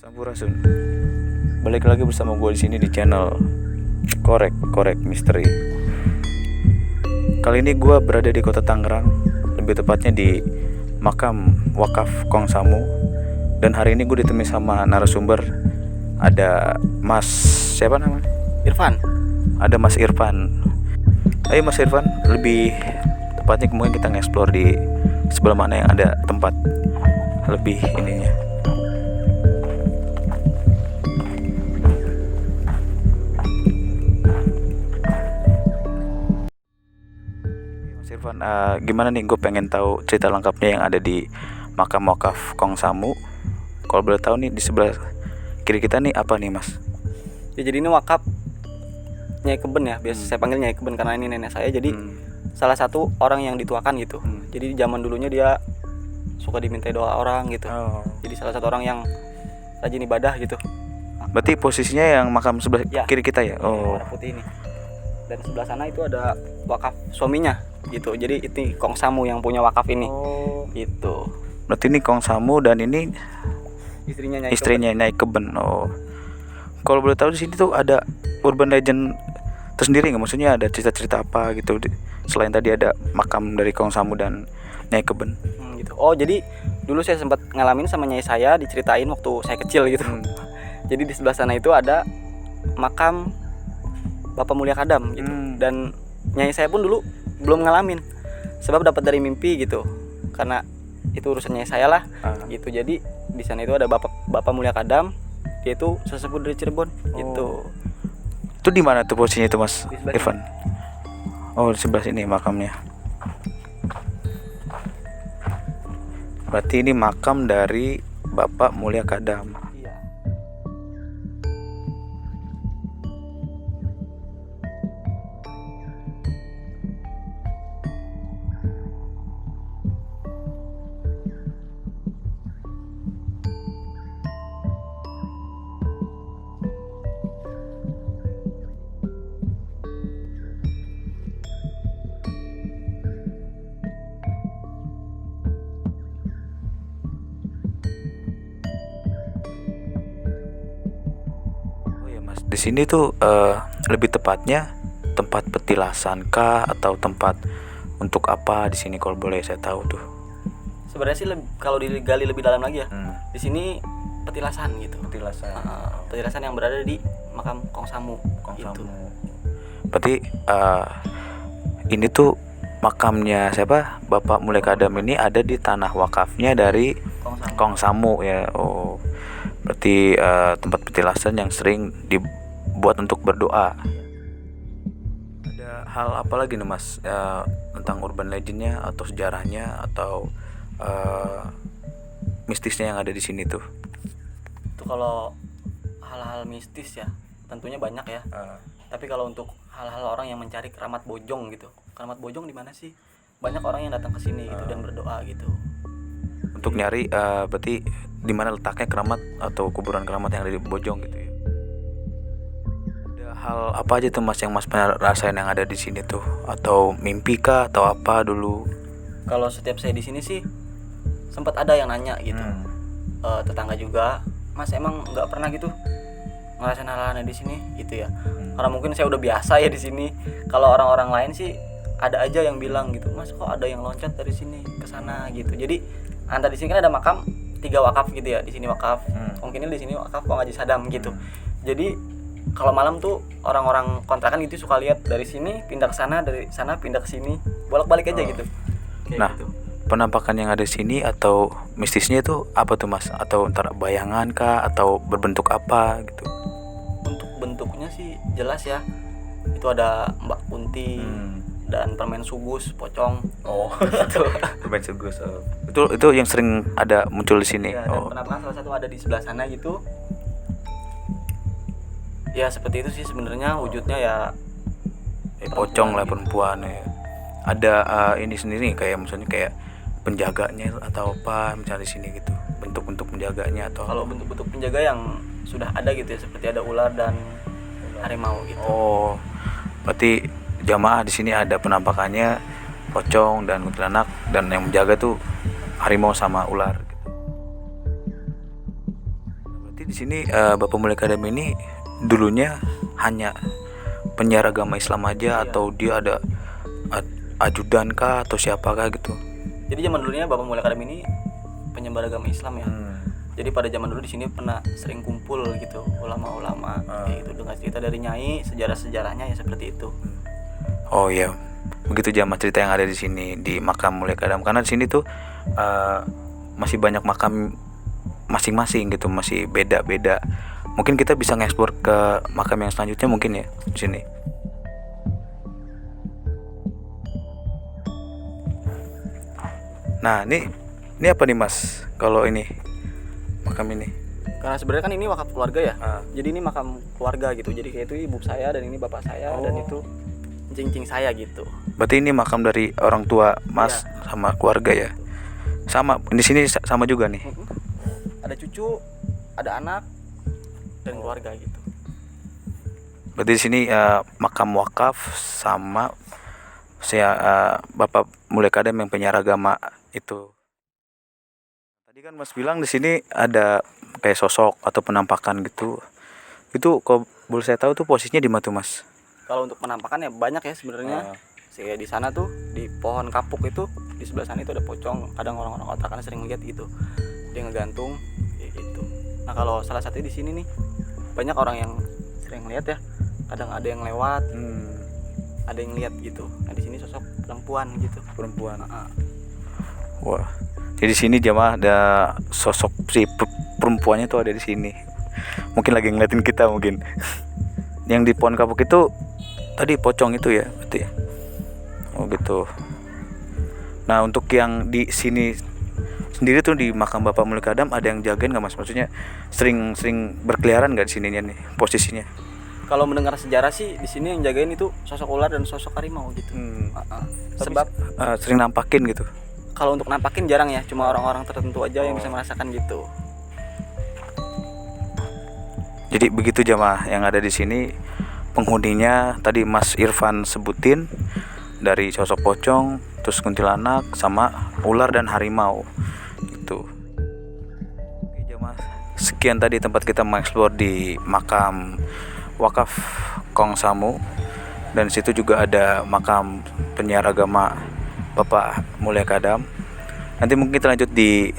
Sampurasun. Balik lagi bersama gue di sini di channel Korek Misteri. Kali ini gue berada di kota Tangerang, lebih tepatnya di makam wakaf Kong Samu. Dan hari ini gue ditemui sama narasumber. Ada Mas siapa namanya? Irfan. Ada Mas Irfan. Ayo Mas Irfan, lebih tepatnya mungkin kita nge-explore di sebelah mana yang ada tempat lebih ininya. Irfan, gimana nih, gue pengen tahu cerita lengkapnya yang ada di makam wakaf Kong Samu. Kalau boleh tahu nih, di sebelah kiri kita nih apa nih Mas? Ya, jadi ini wakaf Nyai Keben ya, biasa saya panggil Nyai Keben karena ini nenek saya. Jadi salah satu orang yang dituakan gitu. Jadi zaman dulunya dia suka dimintai doa orang gitu. Jadi salah satu orang yang rajin ibadah gitu. Berarti posisinya yang makam sebelah kiri kita ya? Warna putih ini. Dan sebelah sana itu ada wakaf suaminya gitu. Jadi itu Kong Samu yang punya wakaf ini. Gitu. Berarti ini Kong Samu dan ini istrinya Nyai Keben. Kalau boleh tahu di sini tuh ada urban legend tersendiri nggak? Maksudnya ada cerita-cerita apa gitu selain tadi ada makam dari Kong Samu dan Nyai Keben? Gitu. Jadi dulu saya sempat ngalamin sama Nyai saya, diceritain waktu saya kecil gitu. Jadi di sebelah sana itu ada makam Bapak Mulia Kadam gitu. Dan Nyai saya pun dulu belum ngalamin, sebab dapat dari mimpi gitu. Karena itu urusan Nyai saya lah. Gitu. Jadi di sana itu ada Bapak Mulia Kadam, dia itu sesepuh dari Cirebon gitu. Itu di mana tuh posisinya itu Mas Irfan? Di sebelah sini makamnya. Berarti ini makam dari Bapak Mulia Kadam. Di sini tuh lebih tepatnya tempat petilasan kah atau tempat untuk apa di sini, kalau boleh saya tahu tuh? Sebenarnya sih kalau digali lebih dalam lagi ya, di sini petilasan gitu. Petilasan yang berada di makam Kong Samu. Gitu. Berarti ini tuh makamnya siapa? Bapak Mulia Kadam ini ada di tanah wakafnya dari Kong Samu ya. Berarti tempat petilasan yang sering dibuat untuk berdoa. Ada hal apa lagi nih Mas tentang urban legendnya atau sejarahnya atau mistisnya yang ada di sini tuh? Itu kalau hal-hal mistis ya tentunya banyak ya. Tapi kalau untuk hal-hal orang yang mencari keramat bojong gitu. Keramat bojong di mana sih? Banyak orang yang datang ke sini gitu dan berdoa gitu. Untuk nyari berarti di mana letaknya keramat atau kuburan keramat yang ada di Bojong gitu ya. Ada hal apa aja tuh Mas yang Mas pernah rasain yang ada di sini tuh, atau mimpi kah atau apa dulu? Kalau setiap saya di sini sih sempat ada yang nanya gitu. Tetangga juga, Mas emang nggak pernah gitu ngerasain hal aneh di sini gitu ya. Karena mungkin saya udah biasa ya di sini. Kalau orang-orang lain sih ada aja yang bilang gitu, Mas kok ada yang loncat dari sini ke sana gitu. Jadi antara di sini kan ada makam 3 wakaf gitu ya. Di sini wakaf, mungkin di sini wakaf Kong Haji Sadam gitu. Jadi kalau malam tuh orang-orang kontrakan gitu suka lihat dari sini pindah ke sana, dari sana pindah ke sini, bolak-balik aja gitu. Kayak Nah, gitu. penampakan yang ada di sini atau mistisnya itu apa tuh Mas? Atau antara bayangan kah atau berbentuk apa gitu? Untuk bentuknya sih jelas ya. Itu ada Mbak Kunti dan permen sugus, pocong. Oh, permen sugus. Itu yang sering ada muncul di sini. Ya, dan penampakan salah satu ada di sebelah sana gitu. Ya seperti itu sih sebenarnya wujudnya ya. Pocong lah, gitu. perempuan ya. Ada ini sendiri kayak misalnya kayak penjaganya atau apa misalnya di sini gitu. Bentuk-bentuk penjaganya atau Kalau bentuk-bentuk penjaga yang sudah ada gitu ya, seperti ada ular dan harimau gitu. Oh, berarti jamaah di sini ada penampakannya pocong dan kuntilanak, dan yang menjaga tuh harimau sama ular gitu. Berarti di sini Bapak Mulia Kadam ini dulunya hanya penyiar agama Islam aja, atau dia ada ajudan kah atau siapakah gitu? Jadi zaman dulunya Bapak Mulia Kadam ini penyebar agama Islam ya. Jadi pada zaman dulu di sini pernah sering kumpul gitu ulama-ulama kayak gitu, dengan cerita dari nyai, sejarah-sejarahnya ya seperti itu. Oh iya, begitu jamaah cerita yang ada di sini di makam Mulia Kadam. Karena di sini tuh masih banyak makam masing-masing gitu, masih beda-beda. Mungkin kita bisa ngeksplor ke makam yang selanjutnya mungkin ya di sini. Nah, ini apa nih Mas? Kalau ini makam ini. Karena sebenarnya kan ini wakaf keluarga ya. Jadi ini makam keluarga gitu. Jadi kayak itu ibu saya dan ini bapak saya dan itu cing-cing saya gitu. Berarti ini makam dari orang tua Mas sama keluarga ya. Sama di sini sama juga nih. Ada cucu, ada anak dan keluarga gitu. Berarti di sini makam wakaf sama saya Bapak Mulia Kadam yang penyiar agama itu. Tadi kan Mas bilang di sini ada kayak sosok atau penampakan gitu. Itu kalau boleh saya tahu tuh posisinya di mana tuh Mas? Kalau untuk penampakan ya banyak ya sebenarnya. Kayak di sana tuh di pohon kapuk itu di sebelah sana itu ada pocong. Kadang orang-orang kontrakan sering lihat gitu. Dia ngegantung kayak gitu. Nah, kalau salah satu di sini nih banyak orang yang sering lihat ya. Kadang ada yang lewat. Ada yang lihat gitu. Nah, di sini sosok perempuan gitu. Perempuan. Wah. Jadi di sini jamaah ada sosok si perempuannya tuh ada di sini. Mungkin lagi ngeliatin kita mungkin. Yang di pohon kapuk itu tadi pocong itu ya, berarti. Oh gitu. Nah, untuk yang di sini sendiri tuh di makam Bapak Mulia Kadam ada yang jagain nggak Mas? Maksudnya sering berkeliaran nggak di sininya nih posisinya? Kalau mendengar sejarah sih di sini yang jagain itu sosok ular dan sosok harimau gitu. Sebab sering nampakin gitu. kalau untuk nampakin jarang ya, cuma orang-orang tertentu aja yang bisa merasakan gitu. Jadi begitu jamaah yang ada di sini. Penghuninya tadi Mas Irfan sebutin, dari sosok pocong, terus kuntilanak, sama ular dan harimau gitu. Oke jamaah, sekian tadi tempat kita mengeksplor di makam wakaf Kong Samu, dan situ juga ada makam penyiar agama Bapak Mulia Kadam. Nanti mungkin kita lanjut di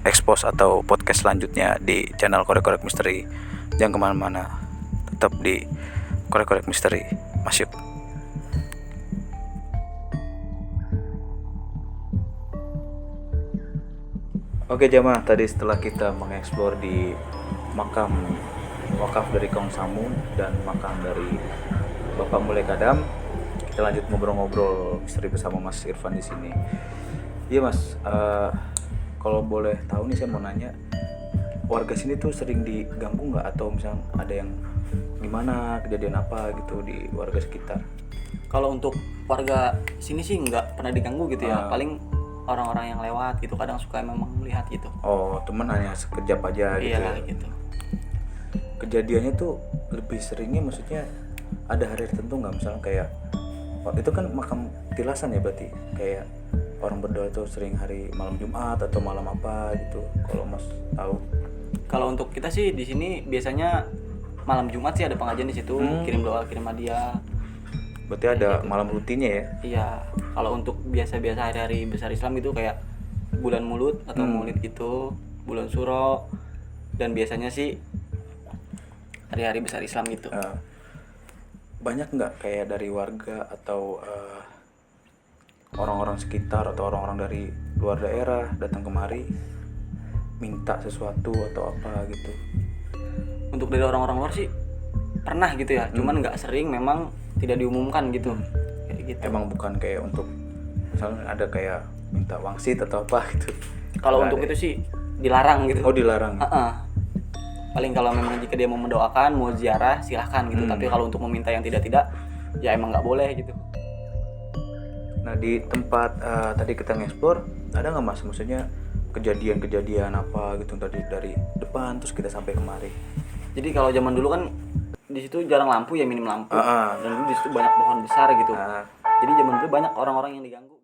expose atau podcast selanjutnya di channel Korek-Korek Misteri. Jangan kemana-mana, tetap di Korek-Korek Misteri. Masuk. Oke jamaah, tadi setelah kita mengeksplor di makam wakaf dari Kong Samu dan makam dari Bapak Mulia Kadam, kita lanjut ngobrol-ngobrol misteri bersama Mas Irfan di sini. Iya Mas, kalau boleh tahu nih saya mau nanya, warga sini tuh sering diganggu nggak, atau misalnya ada yang gimana, kejadian apa gitu di warga sekitar? Kalau untuk warga sini sih nggak pernah diganggu gitu ya. Paling orang-orang yang lewat gitu kadang suka memang melihat gitu. Oh, temen hanya sekejap aja gitu. Iya ya? gitu. Kejadiannya tuh lebih seringnya maksudnya ada hari tertentu nggak, misalnya kayak itu kan makam tilasan ya, berarti kayak orang berdoa tuh sering hari malam Jumat atau malam apa gitu, kalau Mas tahu? Kalau untuk kita sih di sini biasanya malam Jumat sih ada pengajian di situ, kirim doa, kirim hadiah. Berarti ada malam rutinnya ya? Iya. Kalau untuk biasa-biasa hari-hari besar Islam gitu kayak bulan Mulut atau Maulid gitu, bulan Suro, dan biasanya sih hari-hari besar Islam gitu. Banyak nggak kayak dari warga atau orang-orang sekitar atau orang-orang dari luar daerah datang kemari minta sesuatu atau apa gitu? Untuk dari orang-orang luar sih pernah gitu ya, cuman nggak sering, memang tidak diumumkan gitu. Kayak gitu. Emang bukan kayak untuk misalnya ada kayak minta wangsit atau apa gitu? Kalau untuk itu sih dilarang gitu. Oh, dilarang. Paling kalau memang jika dia mau mendoakan, mau ziarah, silahkan gitu. Tapi kalau untuk meminta yang tidak, ya emang nggak boleh gitu. Nah, di tempat tadi kita ngeksplor, ada nggak Mas, maksudnya kejadian-kejadian apa gitu tadi dari depan terus kita sampai kemari? Jadi kalau zaman dulu kan di situ jarang lampu ya, minim lampu. Dan dulu di situ banyak pohon besar gitu. Jadi zaman dulu banyak orang-orang yang diganggu.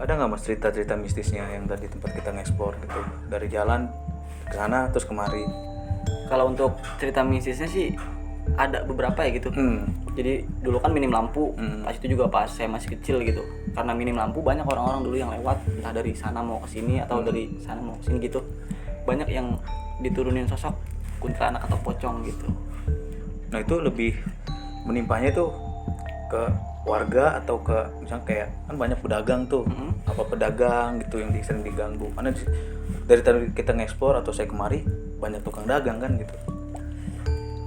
Ada nggak Mas cerita-cerita mistisnya yang tadi tempat kita ngeksplor gitu, dari jalan ke sana terus kemari? Kalau untuk cerita mistisnya sih ada beberapa ya gitu. Jadi dulu kan minim lampu. Pas itu juga pas saya masih kecil gitu. Karena minim lampu, banyak orang-orang dulu yang lewat, entah dari sana mau ke sini atau dari sana mau ke sini gitu. Banyak yang diturunin sosok kuntilanak atau pocong gitu. Nah, itu lebih menimpanya tuh ke warga atau ke misalnya kayak kan banyak pedagang tuh, apa pedagang gitu yang sering diganggu? Karena dari tadi kita ngeksplor atau saya kemari banyak tukang dagang kan gitu.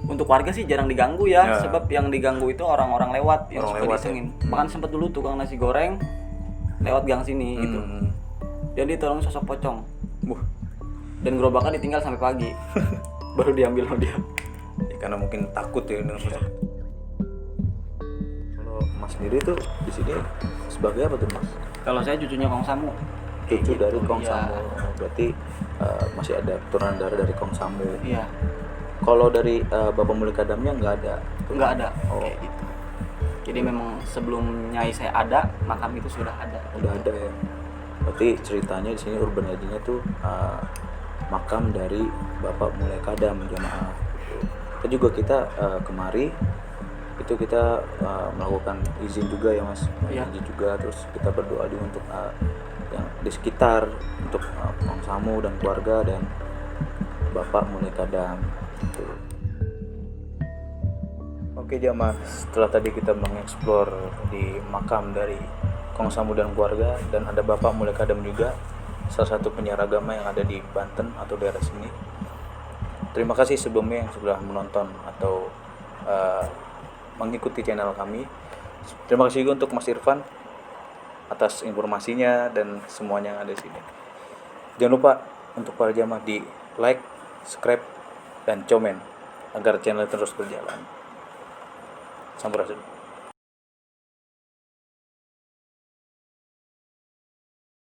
Untuk warga sih jarang diganggu ya, sebab yang diganggu itu orang-orang lewat yang suka disengin. Bahkan sempat dulu tukang nasi goreng lewat gang sini gitu. Jadi tolong sosok pocong. Dan gerobaknya ditinggal sampai pagi. Baru diambil sama dia. Ya, karena mungkin takut ya dengan sosok. Kalau Mas sendiri tuh di sini sebagai apa tuh Mas? Kalau saya cucunya Kong Samu. Cucu dari Kong Samu. Berarti masih ada keturunan darah dari Kong Samu. Iya. Kalau dari Bapak Mulya Kadamnya nggak ada? Nggak ada. Kayak gitu. Jadi memang sebelum nyai saya ada, makam itu sudah ada. Udah ada ya. Berarti ceritanya di sini urban legend-nya tuh makam dari Bapak Mulya Kadam jamaah. Kita kemari itu kita melakukan izin juga ya Mas. Izin juga, terus kita berdoa juga untuk yang di sekitar, untuk Kong Samu dan keluarga dan Bapak Mulya Kadam. Gitu. Oke jamaah, setelah tadi kita mengeksplor di makam dari Kong Samu dan keluarga, dan ada Bapak Mulya Kadam juga, salah satu penyiar agama yang ada di Banten atau daerah sini. Terima kasih sebelumnya yang sudah menonton atau mengikuti channel kami. Terima kasih juga untuk Mas Irfan atas informasinya dan semuanya yang ada di sini. Jangan lupa untuk para jamaah di like, subscribe, dan komen agar channel terus berjalan. Sampurasun.